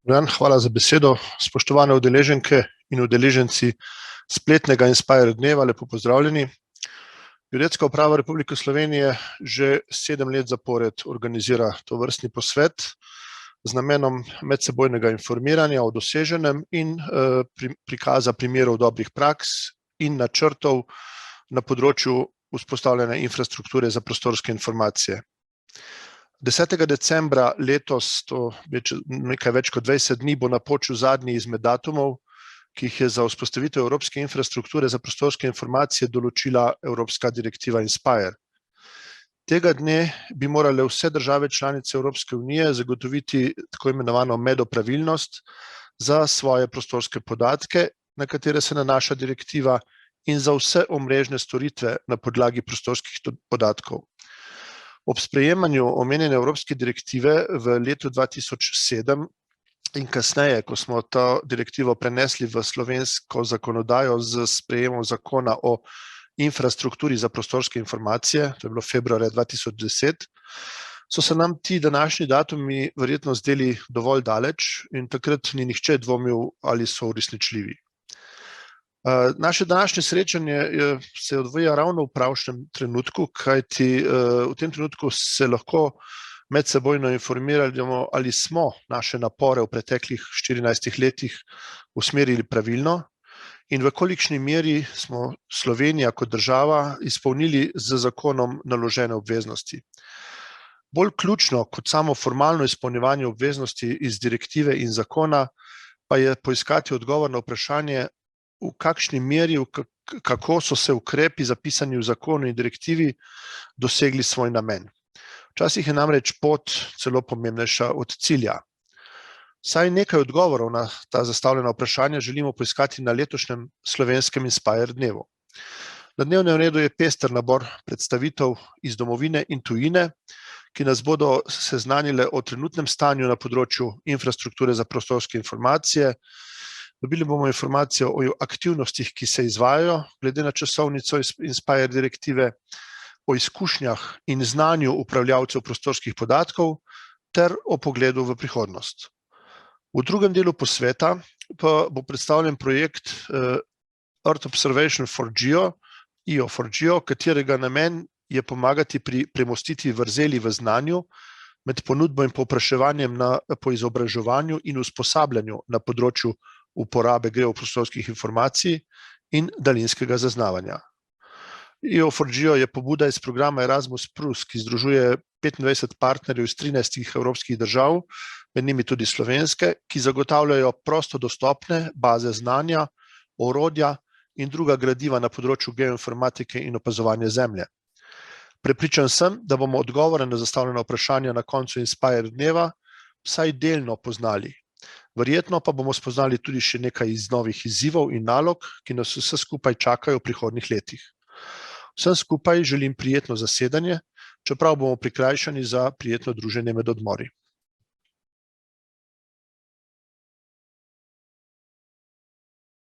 Hvala za besedo. Spoštovane udeleženke in udeleženci spletnega Inspire dneva, lepo pozdravljeni. Geodetska uprava Republike Slovenije že 7 let zapored organizira tovrstni posvet z namenom medsebojnega informiranja o doseženem in prikaza primerov dobrih praks in načrtov na področju vzpostavljanja infrastrukture za prostorske informacije. 10. decembra letos, to je nekaj več kot 20 dni, bo napočil zadnji izmed datumov, ki jih je za vzpostavitev evropske infrastrukture za prostorske informacije določila Evropska direktiva Inspire. Tega dne bi morale vse države članice Evropske unije zagotoviti tako imenovano medopravilnost za svoje prostorske podatke, na katere se nanaša direktiva, in za vse omrežne storitve na podlagi prostorskih podatkov. Ob sprejemanju omenjene evropske direktive v letu 2007 in kasneje, ko smo to direktivo prenesli v slovensko zakonodajo z sprejemom zakona o infrastrukturi za prostorske informacije, to je bilo februarja 2010, so se nam ti današnji datumi verjetno zdeli dovolj daleč in takrat ni nihče dvomil, ali so uresničljivi. Naše današnje srečanje se odvija ravno v pravšnjem trenutku, kajti v tem trenutku se lahko medsebojno informiramo, ali smo naše napore v preteklih 14 letih usmerili pravilno in v kolikšni meri smo Slovenija kot država izpolnili z zakonom naložene obveznosti. Bolj ključno kot samo formalno izpolnjevanje obveznosti iz direktive in zakona pa je poiskati odgovor na vprašanje, v kakšni meri, kako so se ukrepi zapisani v zakonu in direktivi dosegli svoj namen. Včasih je namreč pot celo pomembnejša od cilja. Saj nekaj odgovorov na ta zastavljena vprašanja želimo poiskati na letošnjem slovenskem Inspire dnevu. Na dnevnem redu je pester nabor predstavitev iz domovine in tujine, ki nas bodo seznanile o trenutnem stanju na področju infrastrukture za prostorske informacije. Dobili bomo informacijo o aktivnostih, ki se izvajajo glede na časovnico Inspire direktive, o izkušnjah in znanju upravljavcev prostorskih podatkov ter o pogledu v prihodnost. V drugem delu posveta pa bo predstavljen projekt Earth Observation for Geo, EO4Geo, katerega namen je pomagati pri premostitvi vrzeli v znanju med ponudbo in povpraševanjem po izobraževanju in usposabljanju na področju uporabe geoprostorskih informacij in daljinskega zaznavanja. EO4Geo je pobuda iz programa Erasmus+, ki združuje 25 partnerjev iz 13 evropskih držav, med njimi tudi slovenske, ki zagotavljajo prosto dostopne baze znanja, orodja in druga gradiva na področju geoinformatike in opazovanja Zemlje. Prepričan sem, da bomo odgovore na zastavljena vprašanja na koncu Inspire dneva vsaj delno poznali. Verjetno pa bomo spoznali tudi še nekaj iz novih izzivov in nalog, ki nas vse skupaj čakajo v prihodnjih letih. Vsem skupaj želim prijetno zasedanje, čeprav bomo prikrajšani za prijetno druženje med odmori.